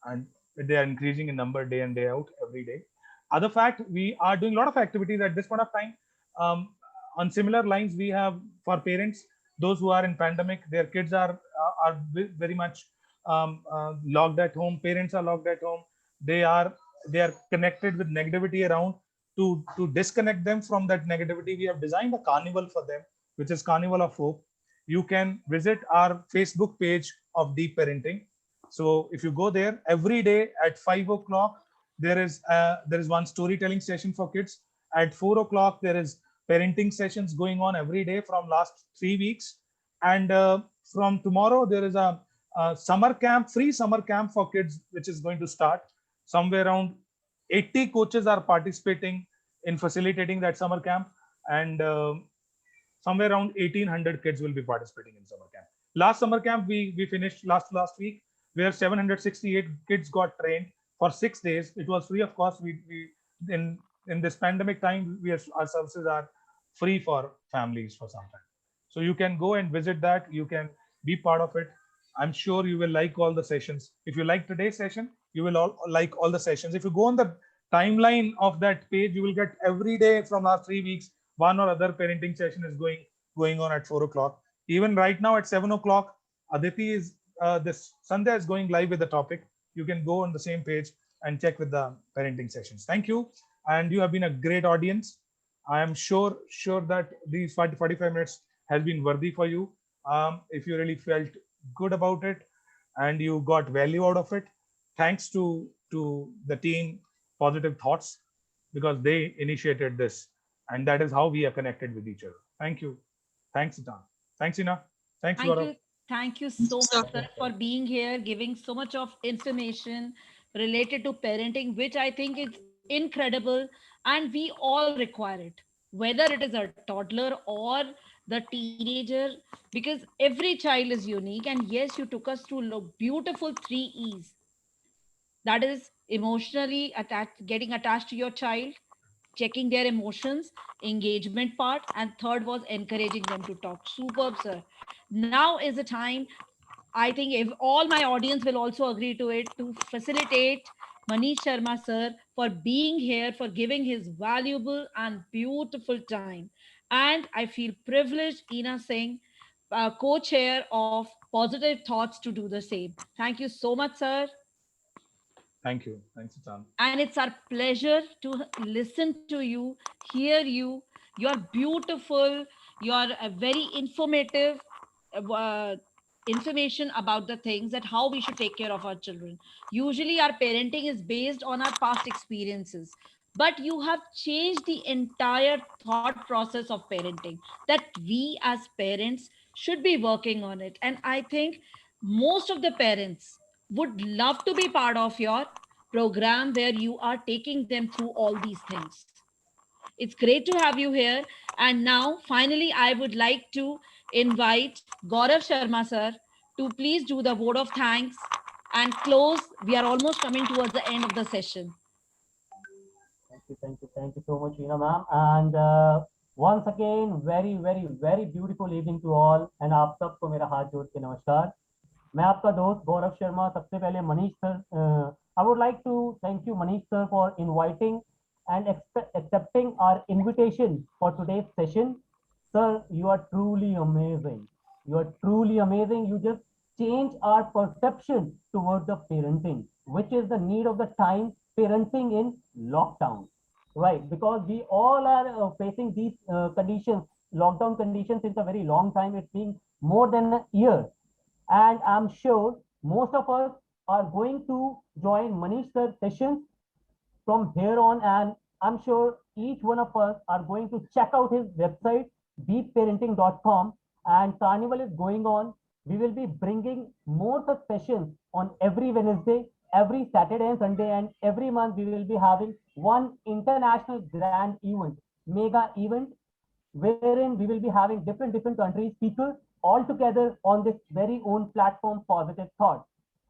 and they are increasing in number day in, day out, every day. Other fact, we are doing a lot of activities at this point of time. On similar lines, we have for parents, those who are in pandemic, their kids are very much locked at home. Parents are locked at home. They are connected with negativity around. To disconnect them from that negativity, we have designed a carnival for them, which is Carnival of Hope. You can visit our Facebook page of Deep Parenting. So if you go there, every day at 5 o'clock, there is one storytelling session for kids. At 4 o'clock, there is parenting sessions going on every day from last 3 weeks. And from tomorrow, there is a summer camp, free summer camp for kids, which is going to start. Somewhere around 80 coaches are participating in facilitating that summer camp. And somewhere around 1,800 kids will be participating in summer camp. Last summer camp, we finished last week, where 768 kids got trained for 6 days. It was free of cost. We in this pandemic time, our services are free for families for some time. So you can go and visit that. You can be part of it. I'm sure you will like all the sessions. If you like today's session, you will like all the sessions. If you go on the timeline of that page, you will get every day from last 3 weeks, one or other parenting session is going on at 4 o'clock. Even right now at 7 o'clock, Aditi is this Sandhya is going live with the topic. You can go on the same page and check with the parenting sessions. Thank you. And you have been a great audience. I am sure that these 45 minutes has been worthy for you. If you really felt good about it and you got value out of it, thanks to the team Positive Thoughts, because they initiated this, and that is how we are connected with each other. Thank you. Thanks, Itan. Thanks, Ina. Thanks, Gaurav. Thank you so much, sir, for being here, giving so much of information related to parenting, which I think is incredible, and we all require it, whether it is a toddler or the teenager, because every child is unique. And yes, you took us through beautiful 3 E's. That is emotionally attached, getting attached to your child, checking their emotions, engagement part, and third was encouraging them to talk. Superb, sir. Now is the time, I think if all my audience will also agree to it, to facilitate Manish Sharma sir for being here, for giving his valuable and beautiful time. And I feel privileged, Ina Singh, co-chair of Positive Thoughts, to do the same. Thank you so much, sir. Thank you. Thanks, Itan. And it's our pleasure to listen to you, hear you. You're beautiful. You're a very informative information about the things that how we should take care of our children. Usually, our parenting is based on our past experiences, but you have changed the entire thought process of parenting. That we as parents should be working on it, and I think most of the parents would love to be part of your program where you are taking them through all these things. It's great to have you here. And now, finally, I would like to invite Gaurav Sharma sir to please do the vote of thanks and close. We are almost coming towards the end of the session. Thank you so much, Veena ma'am. And once again, very beautiful evening to all. And आप सबको मेरा हाथ जोड़ के नमस्कार. मैं आपका दोस्त गौरव शर्मा. सबसे पहले Manish sir, I would like to thank you, Manish sir, for inviting and accepting our invitation for today's session. Sir, you are truly amazing. You are truly amazing. You just change our perception towards the parenting, which is the need of the time, parenting in lockdown, right? Because we all are facing these conditions, lockdown conditions, since a very long time. It's been more than a year, and I'm sure most of us are going to join Manish sir sessions from here on, and I'm sure each one of us are going to check out his website, deepparenting.com, and Carnival is going on. We will be bringing more such sessions on every Wednesday, every Saturday and Sunday, and every month we will be having one international grand event, mega event, wherein we will be having different countries, speakers all together on this very own platform, Positive Thought.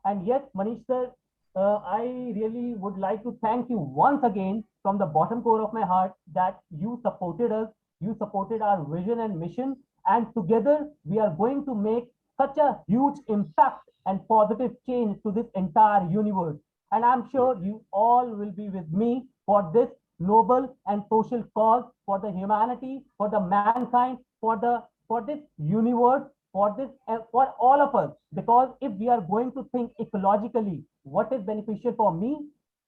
And yes, Manish sir, I really would like to thank you once again from the bottom core of my heart that you supported us, you supported our vision and mission, and together we are going to make such a huge impact and positive change to this entire universe. And I'm sure you all will be with me for this noble and social cause, for the humanity, for the mankind, for this universe, for this, for all of us. Because if we are going to think ecologically, what is beneficial for me,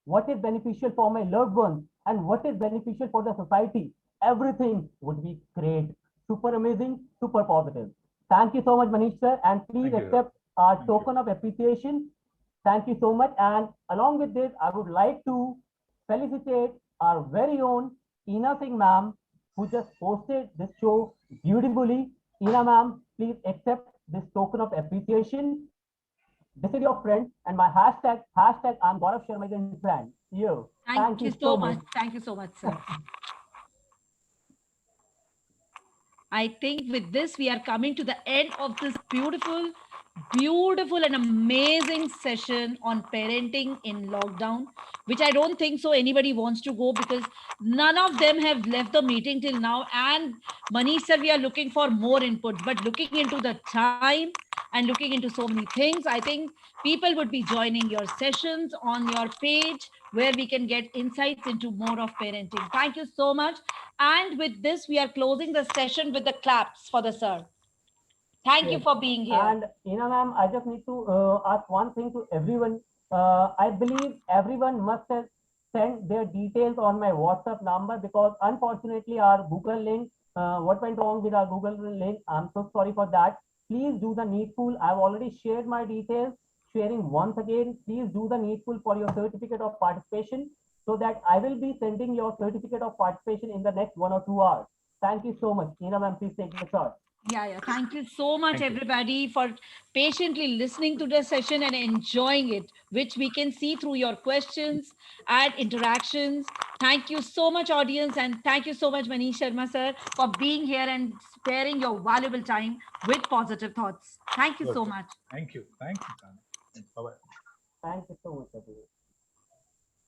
what is beneficial for my loved ones, and what is beneficial for the society, everything would be great, super amazing, super positive. Thank you so much, Manish sir, and please accept our token of appreciation. Thank you so much. And along with this, I would like to felicitate our very own Ina Singh ma'am, who just hosted this show beautifully. Ina ma'am, please accept this token of appreciation. This is your friend, and my hashtag I'm Gaurav Sharma friend. You. Thank you so much. Thank you so much, sir. I think with this, we are coming to the end of this beautiful and amazing session on parenting in lockdown, which I don't think so anybody wants to go, because none of them have left the meeting till now. And Manish sir, we are looking for more input, but looking into the time and looking into so many things, I think people would be joining your sessions on your page, where we can get insights into more of parenting. Thank you so much. And with this, we are closing the session with the claps for the sir. Thank you for being here. And Ina ma'am, I just need to ask one thing to everyone. I believe everyone must have sent their details on my WhatsApp number, because unfortunately our Google link, what went wrong with our Google link? I'm so sorry for that. Please do the needful. I've already shared my details. Sharing once again, please do the needful for your certificate of participation, so that I will be sending your certificate of participation in the next 1 or 2 hours. Thank you so much. Ina ma'am, please take the charge. Yeah. Thank you so much, everybody, for patiently listening to the session and enjoying it, which we can see through your questions and interactions. Thank you so much, audience, and thank you so much, Manish Sharma sir, for being here and sparing your valuable time with Positive Thoughts. Thank you so much. Thank you. Bye-bye. Thank you so much, everyone.